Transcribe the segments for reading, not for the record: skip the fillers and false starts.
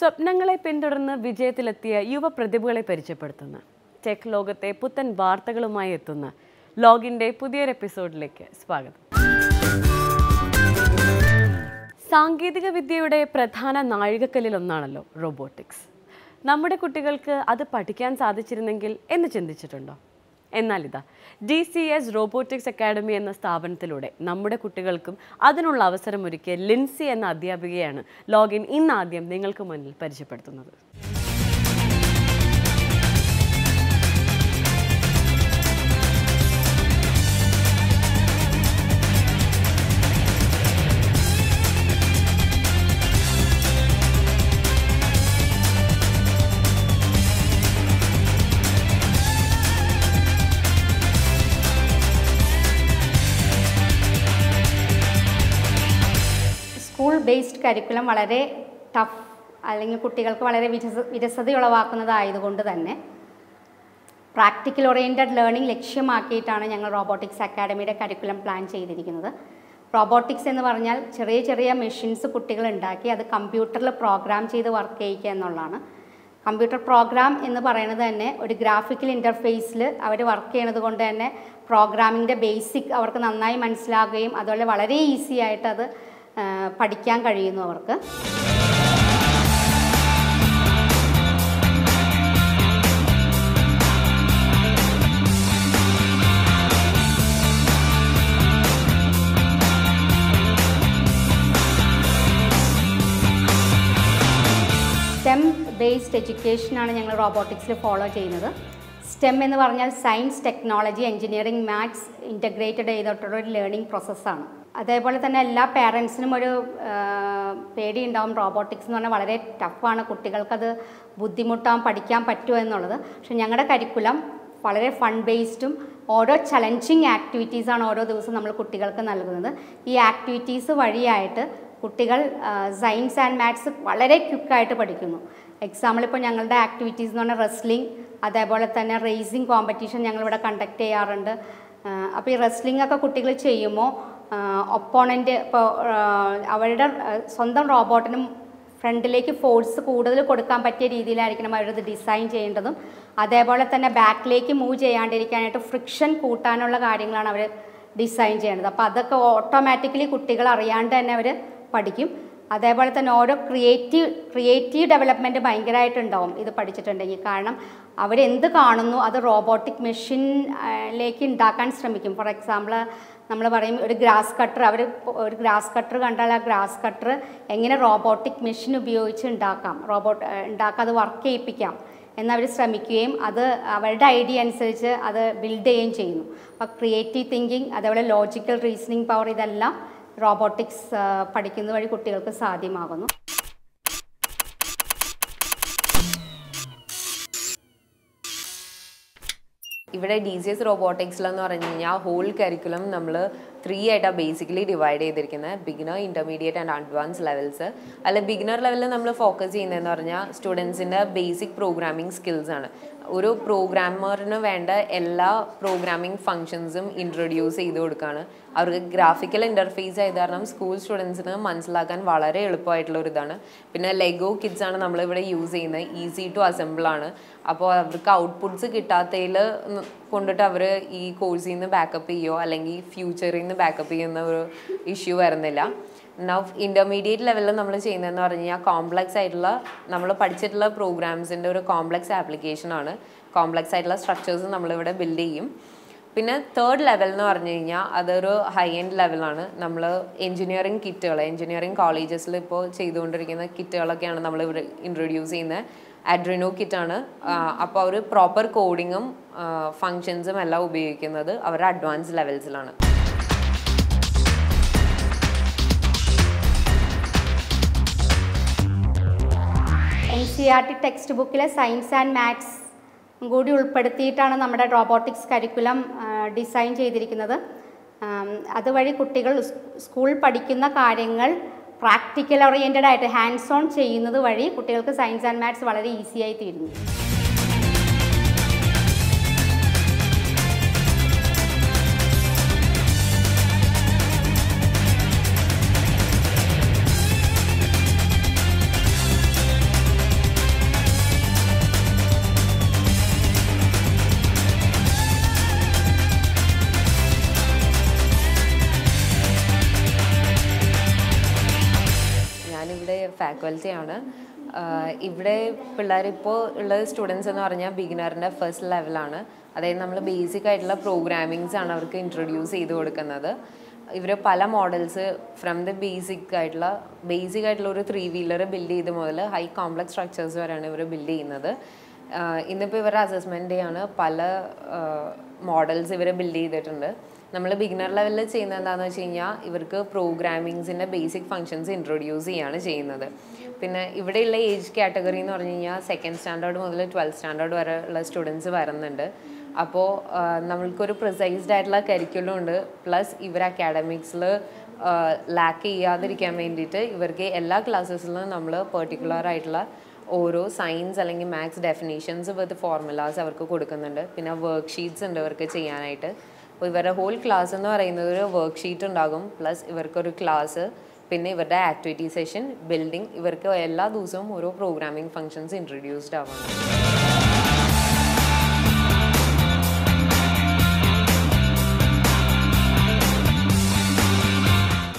സ്വപ്നങ്ങളെ പിന്തുടർന്ന് വിജയത്തിലെത്തിയ യുവ പ്രതിഭകളെ പരിചയപ്പെടുത്തുന്ന ടെക് ലോകത്തെ പുത്തൻ വാർത്തകളുമായി എത്തുന്ന ലോഗിൻ്റെ പുതിയൊരു എപ്പിസോഡിലേക്ക് സ്വാഗതം. സാങ്കേതിക വിദ്യയുടെ പ്രധാന നാഴികക്കല്ലിലൊന്നാണല്ലോ റോബോട്ടിക്സ്. നമ്മുടെ കുട്ടികൾക്ക് അത് പഠിക്കാൻ സാധിച്ചിരുന്നെങ്കിൽ എന്ന് ചിന്തിച്ചിട്ടുണ്ടോ? എന്നാൽ ഇതാ DCS റോബോട്ടിക്സ് അക്കാഡമി എന്ന സ്ഥാപനത്തിലൂടെ നമ്മുടെ കുട്ടികൾക്കും അതിനുള്ള അവസരമൊരുക്കിയ ലിൻസി എന്ന അധ്യാപികയാണ് ലോഗിൻ ഇന്നാദ്യം നിങ്ങൾക്ക് മുന്നിൽ പരിചയപ്പെടുത്തുന്നത്. സ്കൂൾ ബേസ്ഡ് കരിക്കുലം വളരെ ടഫ് അല്ലെങ്കിൽ കുട്ടികൾക്ക് വളരെ വിരസതയുളവാക്കുന്നതായതുകൊണ്ട് തന്നെ പ്രാക്ടിക്കൽ ഓറിയൻറ്റഡ് ലേണിംഗ് ലക്ഷ്യമാക്കിയിട്ടാണ് ഞങ്ങൾ റോബോട്ടിക്സ് അക്കാഡമിയുടെ കരിക്കുലം പ്ലാൻ ചെയ്തിരിക്കുന്നത്. റോബോട്ടിക്സ് എന്ന് പറഞ്ഞാൽ ചെറിയ ചെറിയ മെഷീൻസ് കുട്ടികൾ ഉണ്ടാക്കി അത് കമ്പ്യൂട്ടറിൽ പ്രോഗ്രാം ചെയ്ത് വർക്ക് ചെയ്യിക്കുക എന്നുള്ളതാണ്. കമ്പ്യൂട്ടർ പ്രോഗ്രാം എന്ന് പറയുന്നത് തന്നെ ഒരു ഗ്രാഫിക്കൽ ഇൻ്റർഫേസിൽ അവർ വർക്ക് ചെയ്യണത് കൊണ്ട് തന്നെ പ്രോഗ്രാമിങ്ങിൻ്റെ ബേസിക് അവർക്ക് നന്നായി മനസ്സിലാകുകയും അതുപോലെ വളരെ ഈസി ആയിട്ട് അത് പഠിക്കാൻ കഴിയുന്നു അവർക്ക്. STEM ബേസ്ഡ് എഡ്യൂക്കേഷനാണ് ഞങ്ങൾ റോബോട്ടിക്സിൽ ഫോളോ ചെയ്യുന്നത്. STEM എന്ന് പറഞ്ഞാൽ science, technology, engineering, maths integrated ചെയ്തിട്ടുള്ള ഒരു ലേണിംഗ് പ്രോസസ്സാണ്. അതേപോലെ തന്നെ എല്ലാ പേരൻസിനും ഒരു പേടിയുണ്ടാവും. റോബോട്ടിക്സ് എന്ന് പറഞ്ഞാൽ വളരെ ടഫാണ്, കുട്ടികൾക്കത് ബുദ്ധിമുട്ടാവും, പഠിക്കാൻ പറ്റുമോ എന്നുള്ളത്. പക്ഷെ ഞങ്ങളുടെ കരിക്കുലം വളരെ ഫൺ ബേസ്ഡും ഓരോ ചലഞ്ചിങ് ആക്ടിവിറ്റീസാണ് ഓരോ ദിവസവും നമ്മൾ കുട്ടികൾക്ക് നൽകുന്നത്. ഈ ആക്ടിവിറ്റീസ് വഴിയായിട്ട് കുട്ടികൾ സയൻസ് ആൻഡ് മാത്സ് വളരെ ക്വിക്കായിട്ട് പഠിക്കുന്നു. എക്സാമ്പിൾ ഇപ്പോൾ ഞങ്ങളുടെ ആക്ടിവിറ്റീസ് എന്ന് പറഞ്ഞാൽ റെസ്ലിംഗ്, അതേപോലെ തന്നെ റേസിംഗ് കോമ്പറ്റീഷൻ ഞങ്ങളിവിടെ കണ്ടക്ട് ചെയ്യാറുണ്ട്. അപ്പോൾ ഈ റെസ്ലിംഗ് ഒക്കെ കുട്ടികൾ ചെയ്യുമ്പോൾ ഒപ്പോണൻ്റ് ഇപ്പോൾ അവരുടെ സ്വന്തം റോബോട്ടിനും ഫ്രണ്ടിലേക്ക് ഫോഴ്സ് കൂടുതൽ കൊടുക്കാൻ പറ്റിയ രീതിയിലായിരിക്കണം അവരത് ഡിസൈൻ ചെയ്യേണ്ടതും. അതേപോലെ തന്നെ ബാക്കിലേക്ക് മൂവ് ചെയ്യാണ്ടിരിക്കാനായിട്ട് ഫ്രിക്ഷൻ കൂട്ടാനുള്ള കാര്യങ്ങളാണ് അവർ ഡിസൈൻ ചെയ്യേണ്ടത്. അപ്പോൾ അതൊക്കെ ഓട്ടോമാറ്റിക്കലി കുട്ടികൾ അറിയാണ്ട് തന്നെ അവർ പഠിക്കും. അതേപോലെ തന്നെ ഓരോ ക്രിയേറ്റീവ് ഡെവലപ്മെൻറ്റ് ഭയങ്കരമായിട്ടുണ്ടാവും ഇത് പഠിച്ചിട്ടുണ്ടെങ്കിൽ. കാരണം അവരെന്ത് കാണുന്നു അത് റോബോട്ടിക് മെഷീനിലേക്ക് ഉണ്ടാക്കാൻ ശ്രമിക്കും. ഫോർ എക്സാമ്പിൾ നമ്മൾ പറയും ഒരു ഗ്രാസ് കട്ടർ, അവർ ഒരു ഗ്രാസ് കട്ടർ കണ്ടാൽ ആ ഗ്രാസ് കട്ടർ എങ്ങനെ റോബോട്ടിക് മെഷീൻ ഉപയോഗിച്ച് ഉണ്ടാക്കാം, അത് വർക്ക് ചെയ്യിപ്പിക്കാം എന്നവർ ശ്രമിക്കുകയും അത് അവരുടെ ഐഡിയ അനുസരിച്ച് അത് ബിൽഡ് ചെയ്യുകയും ചെയ്യുന്നു. അപ്പോൾ ക്രിയേറ്റീവ് തിങ്കിങ്, അതേപോലെ ലോജിക്കൽ റീസണിങ് പവർ, ഇതെല്ലാം റോബോട്ടിക്സ് പഠിക്കുന്നത് വഴി കുട്ടികൾക്ക് സാധ്യമാകുന്നു. ഇവിടെ DCS റോബോട്ടിക്സിലെന്ന് പറഞ്ഞു കഴിഞ്ഞാൽ ഹോൾ കരിക്കുലം നമ്മൾ 3 ആയിട്ടാണ് ബേസിക്കലി ഡിവൈഡ് ചെയ്തിരിക്കുന്നത്. Beginner, intermediate and advance levels. അല്ല, ബിഗിനർ ലെവലിൽ നമ്മൾ ഫോക്കസ് ചെയ്യുന്നതെന്ന് പറഞ്ഞാൽ സ്റ്റുഡൻസിൻ്റെ ബേസിക് പ്രോഗ്രാമിംഗ് സ്കിൽസാണ്. ഒരു പ്രോഗ്രാമറിന് വേണ്ട എല്ലാ പ്രോഗ്രാമിംഗ് ഫങ്ഷൻസും ഇൻട്രൊഡ്യൂസ് ചെയ്ത് കൊടുക്കുകയാണ്. അവർക്ക് ഗ്രാഫിക്കൽ ഇൻ്റർഫേസ് ആയത് കാരണം സ്കൂൾ സ്റ്റുഡൻസിന് മനസ്സിലാക്കാൻ വളരെ എളുപ്പമായിട്ടുള്ളൊരിതാണ്. പിന്നെ ലെഗോ കിറ്റ്സാണ് നമ്മളിവിടെ യൂസ് ചെയ്യുന്നത്. ഈസി ടു അസംബിൾ ആണ്. അപ്പോൾ അവർക്ക് ഔട്ട്പുട്ട്സ് കിട്ടാത്തതിൽ കൊണ്ടിട്ട് അവർ ഈ കോഴ്സിൽ നിന്ന് ബാക്കപ്പ് ചെയ്യുമോ അല്ലെങ്കിൽ ഫ്യൂച്ചറിൽ നിന്ന് ബാക്കപ്പ് ചെയ്യുന്ന ഒരു ഇഷ്യൂ വരുന്നില്ല. ഇൻ്റർമീഡിയറ്റ് ലെവലിൽ നമ്മൾ ചെയ്യുന്നതെന്ന് പറഞ്ഞു കഴിഞ്ഞാൽ കോംപ്ലക്സ് ആയിട്ടുള്ള നമ്മൾ പഠിച്ചിട്ടുള്ള പ്രോഗ്രാംസിൻ്റെ ഒരു കോംപ്ലക്സ് ആപ്ലിക്കേഷനാണ്. കോംപ്ലക്സ് ആയിട്ടുള്ള സ്ട്രക്ചേഴ്സ് നമ്മളിവിടെ ബിൽഡ് ചെയ്യും. പിന്നെ തേർഡ് ലെവൽ എന്ന് പറഞ്ഞു കഴിഞ്ഞാൽ അതൊരു ഹൈ എൻഡ് ലെവലാണ്. നമ്മൾ എഞ്ചിനീയറിംഗ് കിറ്റുകൾ, എഞ്ചിനീയറിംഗ് കോളേജസിൽ ഇപ്പോൾ ചെയ്തുകൊണ്ടിരിക്കുന്ന കിറ്റുകളൊക്കെയാണ് നമ്മളിവിടെ ഇൻട്രൊഡ്യൂസ് ചെയ്യുന്നത്. അഡ്രിനോ കിറ്റാണ്. അപ്പോൾ അവർ പ്രോപ്പർ കോഡിങ്ങും ഫങ്ഷൻസും എല്ലാം ഉപയോഗിക്കുന്നത് അവരുടെ അഡ്വാൻസ് ലെവൽസിലാണ്. NCERT ടെക്സ്റ്റ് ബുക്കിലെ സയൻസ് ആൻഡ് മാത്സ് കൂടി ഉൾപ്പെടുത്തിയിട്ടാണ് നമ്മുടെ റോബോട്ടിക്സ് കരിക്കുലം ഡിസൈൻ ചെയ്തിരിക്കുന്നത്. അതുവഴി കുട്ടികൾ സ്കൂൾ പഠിക്കുന്ന കാര്യങ്ങൾ പ്രാക്ടിക്കൽ ഓറിയൻറ്റഡ് ആയിട്ട് ഹാൻഡ്സ് ഓൺ ചെയ്യുന്നത് വഴി കുട്ടികൾക്ക് സയൻസ് ആൻഡ് മാത്സ് വളരെ ഈസിയായി തീരുന്നു. ഫാക്കൽറ്റിയാണ്. ഇവിടെ പിള്ളേരിപ്പോൾ ഉള്ള സ്റ്റുഡൻസ് എന്ന് പറഞ്ഞാൽ ബിഗിനറിൻ്റെ ഫസ്റ്റ് ലെവലാണ്. അതായത് നമ്മൾ ബേസിക് ആയിട്ടുള്ള പ്രോഗ്രാമിങ്സ് ആണ് അവർക്ക് ഇൻട്രൊഡ്യൂസ് ചെയ്ത് കൊടുക്കുന്നത്. ഇവർ പല മോഡൽസ് ഫ്രം ദ ബേസിക് ആയിട്ടുള്ള ഒരു 3-വീലർ ബിൽഡ് ചെയ്ത് മുതൽ ഹൈ കോംപ്ലക്സ് സ്ട്രക്ചേഴ്സ് വരെയാണ് ഇവർ ബിൽഡ് ചെയ്യുന്നത്. ഇന്നിപ്പോൾ ഇവരുടെ അസസ്മെൻ്റ് ആണ് പല മോഡൽസ് ഇവർ ബിൽഡ് ചെയ്തിട്ടുണ്ട്. നമ്മൾ ബിഗിനർ ലെവലിൽ ചെയ്യുന്നത് എന്താണെന്ന് വെച്ച് കഴിഞ്ഞാൽ ഇവർക്ക് പ്രോഗ്രാമിങ്സിൻ്റെ ബേസിക് ഫങ്ഷൻസ് ഇൻട്രൊഡ്യൂസ് ചെയ്യാണ് ചെയ്യുന്നത്. പിന്നെ ഇവിടെയുള്ള ഏജ് കാറ്റഗറി എന്ന് പറഞ്ഞു കഴിഞ്ഞാൽ 2nd സ്റ്റാൻഡേർഡ് മുതൽ 12th സ്റ്റാൻഡേർഡ് വരെ ഉള്ള സ്റ്റുഡൻസ് വരുന്നുണ്ട്. അപ്പോൾ നമ്മൾക്കൊരു പ്രിസൈസ്ഡ് ആയിട്ടുള്ള കരിക്കുലം ഉണ്ട്. പ്ലസ് ഇവർ അക്കാഡമിക്സിൽ ലാക്ക് ചെയ്യാതിരിക്കാൻ വേണ്ടിയിട്ട് ഇവർക്ക് എല്ലാ ക്ലാസ്സസിലും നമ്മൾ പെർട്ടിക്കുലർ ആയിട്ടുള്ള ഓരോ സയൻസ് അല്ലെങ്കിൽ മാത്സ് ഡെഫിനേഷൻസ് വിത്ത് ഫോർമുലാസ് അവർക്ക് കൊടുക്കുന്നുണ്ട്. പിന്നെ വർക്ക് ഷീറ്റ്സ് ഉണ്ട് ഇവർക്ക് ചെയ്യാനായിട്ട്. അപ്പോൾ ഇവരുടെ ഹോൾ ക്ലാസ് എന്ന് പറയുന്നത് ഒരു വർക്ക് ഷീറ്റ് ഉണ്ടാകും, പ്ലസ് ഇവർക്കൊരു ക്ലാസ്, പിന്നെ ഇവരുടെ ആക്ടിവിറ്റി സെഷൻ, ബിൽഡിംഗ്. ഇവർക്ക് എല്ലാ ദിവസവും ഓരോ പ്രോഗ്രാമിംഗ് ഫങ്ഷൻസ് ഇൻട്രൊഡ്യൂസ്ഡ് ആവുന്നു.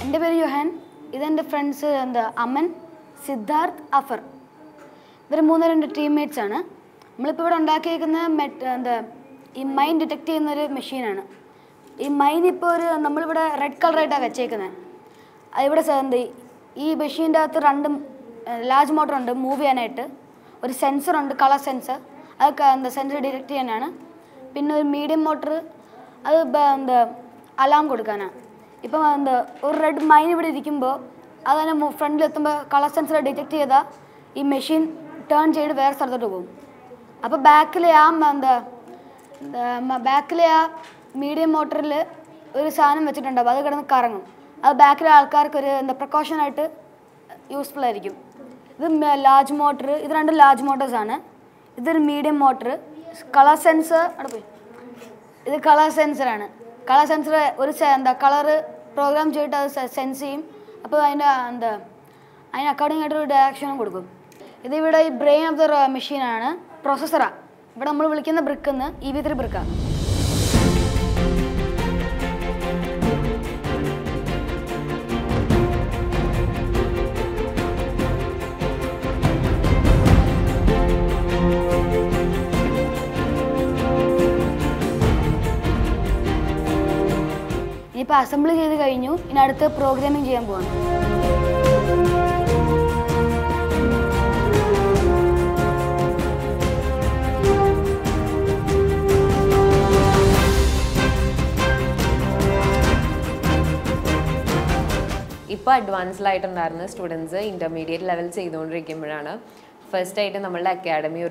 എൻ്റെ പേര് യോഹാൻ. ഇതെൻ്റെ ഫ്രണ്ട്സ് അമൻ, സിദ്ധാർത്ഥ്, അഫർ. ഇവർ 3 ടീംമേറ്റ്സ് ആണ്. നമ്മളിപ്പോൾ ഇവിടെ ഉണ്ടാക്കിയിരിക്കുന്ന ഈ മൈൻ ഡിറ്റക്ട് ചെയ്യുന്നൊരു മെഷീനാണ്. ഈ മൈൻ ഇപ്പോൾ നമ്മളിവിടെ റെഡ് കളറായിട്ടാണ് വെച്ചേക്കുന്നത്. ഇവിടെ ഈ മെഷീൻ്റെ അകത്ത് 2 ലാർജ് മോട്ടറുണ്ട് മൂവ് ചെയ്യാനായിട്ട്. ഒരു സെൻസറുണ്ട്, കളർ സെൻസർ, അത് സെൻസർ ഡിറ്റക്ട് ചെയ്യാനാണ്. പിന്നെ ഒരു മീഡിയം മോട്ടർ, അത് അലാം കൊടുക്കാനാണ്. ഇപ്പം ഒരു റെഡ് മൈൻ ഇവിടെ ഇരിക്കുമ്പോൾ അതിനെ ഫ്രണ്ടിലെത്തുമ്പോൾ കളർ സെൻസർ ഡിറ്റക്ട് ചെയ്താൽ ഈ മെഷീൻ ടേൺ ചെയ്ത് വേറെ സ്ഥലത്തോട്ട് പോകും. അപ്പോൾ ബാക്കിലെ ആ മീഡിയം മോട്ടറിൽ ഒരു സാധനം വെച്ചിട്ടുണ്ടാവും, അത് കിടന്ന് കറങ്ങും. അത് ബാക്കിലെ ആൾക്കാർക്ക് ഒരു പ്രിക്കോഷനായിട്ട് യൂസ്ഫുൾ ആയിരിക്കും. ഇത് ലാർജ് മോട്ടർ, ഇത് 2 ലാർജ് മോട്ടേഴ്സാണ്. ഇതൊരു മീഡിയം മോട്ടർ. കളർ സെൻസർ അവിടെ പോയി, ഇത് കളർ സെൻസറാണ്. കളർ സെൻസർ ഒരു കളറ് പ്രോഗ്രാം ചെയ്തിട്ട് അത് സെൻസ് ചെയ്യും. അപ്പോൾ അതിന് അക്കോർഡിംഗ് ആയിട്ടൊരു ഡയറക്ഷനും കൊടുക്കും. ഇതിവിടെ ഈ ബ്രെയിൻ ഓഫ് ദ മെഷീനാണ്, പ്രോസസ്സറാണ്. ഇവിടെ നമ്മൾ വിളിക്കുന്ന ബ്രിക്കെന്ന് EV3 ബ്രിക്കാണ്. ഇനിയിപ്പോൾ അസംബ്ലി ചെയ്ത് കഴിഞ്ഞു. ഇനി അടുത്ത് പ്രോഗ്രാമിംഗ് ചെയ്യാൻ പോവാണ്. ഇപ്പോൾ അഡ്വാൻസ്ഡായിട്ടുണ്ടായിരുന്ന സ്റ്റുഡൻസ് ഇൻ്റർമീഡിയറ്റ് ലെവൽ ചെയ്തുകൊണ്ടിരിക്കുമ്പോഴാണ് ഫസ്റ്റായിട്ട് നമ്മളുടെ അക്കാഡമി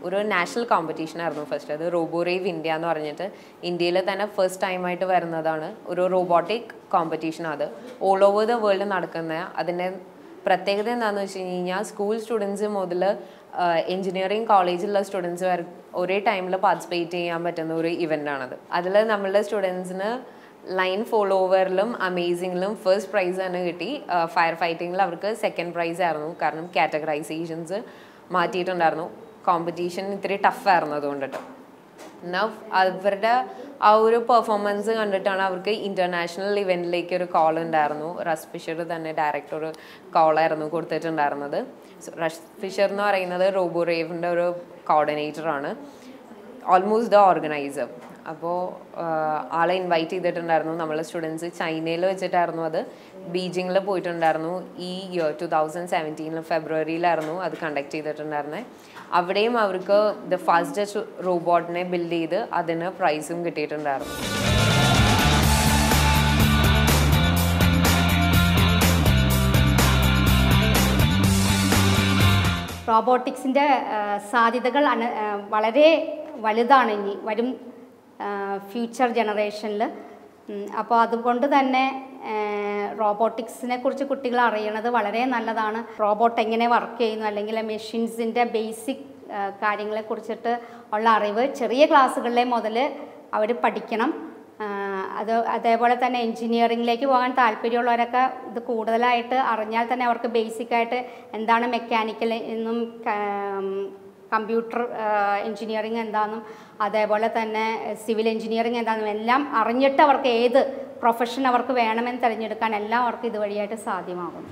ഒരു നാഷണൽ കോമ്പറ്റീഷൻ ആയിരുന്നു ഫസ്റ്റ്. അത് റോബോറേവ് ഇന്ത്യ എന്ന് പറഞ്ഞിട്ട് ഇന്ത്യയിൽ തന്നെ ഫസ്റ്റ് ടൈമായിട്ട് വരുന്നതാണ് ഒരു റോബോട്ടിക് കോമ്പറ്റീഷൻ. അത് ഓൾ ഓവർ ദ വേൾഡ് നടക്കുന്ന. അതിൻ്റെ പ്രത്യേകത എന്താണെന്ന് വെച്ച് കഴിഞ്ഞാൽ സ്കൂൾ സ്റ്റുഡൻസ് മുതൽ എഞ്ചിനീയറിംഗ് കോളേജിലുള്ള സ്റ്റുഡൻസ് വരെ ഒരേ ടൈമിൽ പാർട്ടിസിപ്പേറ്റ് ചെയ്യാൻ പറ്റുന്ന ഒരു ഇവൻ്റാണത്. അതിൽ നമ്മളുടെ സ്റ്റുഡൻസിന് ലൈൻ ഫോളോ ഓവറിലും അമേസിങ്ങിലും ഫസ്റ്റ് പ്രൈസ് തന്നെ കിട്ടി. ഫയർ ഫൈറ്റിങ്ങിൽ അവർക്ക് 2nd പ്രൈസ് ആയിരുന്നു. കാരണം കാറ്റഗറൈസേഷൻസ് മാറ്റിയിട്ടുണ്ടായിരുന്നു. കോമ്പറ്റീഷൻ ഇത്തിരി ടഫായിരുന്നു അതുകൊണ്ടിട്ട്. എന്നാൽ അവരുടെ ആ ഒരു പെർഫോമൻസ് കണ്ടിട്ടാണ് അവർക്ക് ഇൻ്റർനാഷണൽ ഇവൻറ്റിലേക്ക് ഒരു കോൾ ഉണ്ടായിരുന്നു. റസ് ഫിഷർ തന്നെ ഡയറക്റ്റ് ഒരു കോളായിരുന്നു കൊടുത്തിട്ടുണ്ടായിരുന്നത്. റസ് ഫിഷർ എന്ന് പറയുന്നത് റോബോറേവിൻ്റെ ഒരു കോർഡിനേറ്ററാണ്, ഓൾമോസ്റ്റ് ദ ഓർഗനൈസർ. അപ്പോൾ ആളെ ഇൻവൈറ്റ് ചെയ്തിട്ടുണ്ടായിരുന്നു. നമ്മളെ സ്റ്റുഡൻസ് ചൈനയിൽ വെച്ചിട്ടായിരുന്നു അത്. ബീജിങ്ങിൽ പോയിട്ടുണ്ടായിരുന്നു. ഈ ഇയർ 2017 ഫെബ്രുവരിയിലായിരുന്നു അത് കണ്ടക്ട് ചെയ്തിട്ടുണ്ടായിരുന്നത്. അവിടെയും അവർക്ക് ദ ഫാസ്റ്റസ്റ്റ് റോബോട്ടിനെ ബിൽഡ് ചെയ്ത് അതിന് പ്രൈസും കിട്ടിയിട്ടുണ്ടായിരുന്നു. റോബോട്ടിക്സിൻ്റെ സാധ്യതകൾ വളരെ വലുതാണ് ഇനി വരും ഫ്യൂച്ചർ ജനറേഷനിൽ. അപ്പോൾ അതുകൊണ്ട് തന്നെ റോബോട്ടിക്സിനെ കുറിച്ച് കുട്ടികൾ അറിയണത് വളരെ നല്ലതാണ്. റോബോട്ട് എങ്ങനെ വർക്ക് ചെയ്യുന്നു, അല്ലെങ്കിൽ മെഷീൻസിൻ്റെ ബേസിക് കാര്യങ്ങളെക്കുറിച്ചിട്ട് ഉള്ള അറിവ് ചെറിയ ക്ലാസ്സുകളിലെ മുതൽ അവർ പഠിക്കണം. അതേപോലെ തന്നെ എൻജിനീയറിങ്ങിലേക്ക് പോകാൻ താല്പര്യമുള്ളവരൊക്കെ ഇത് കൂടുതലായിട്ട് അറിഞ്ഞാൽ തന്നെ അവർക്ക് ബേസിക്കായിട്ട് എന്താണ് മെക്കാനിക്കൽ എന്നും കമ്പ്യൂട്ടർ എൻജിനീയറിങ് എന്താണെന്നും അതേപോലെ തന്നെ സിവിൽ എൻജിനീയറിങ് എന്താണെന്നും എല്ലാം അറിഞ്ഞിട്ട് അവർക്ക് ഏത് പ്രൊഫഷൻ അവർക്ക് വേണമെന്ന് തിരഞ്ഞെടുക്കാൻ എല്ലാം അവർക്ക് ഇതുവഴിയായിട്ട് സാധ്യമാകും.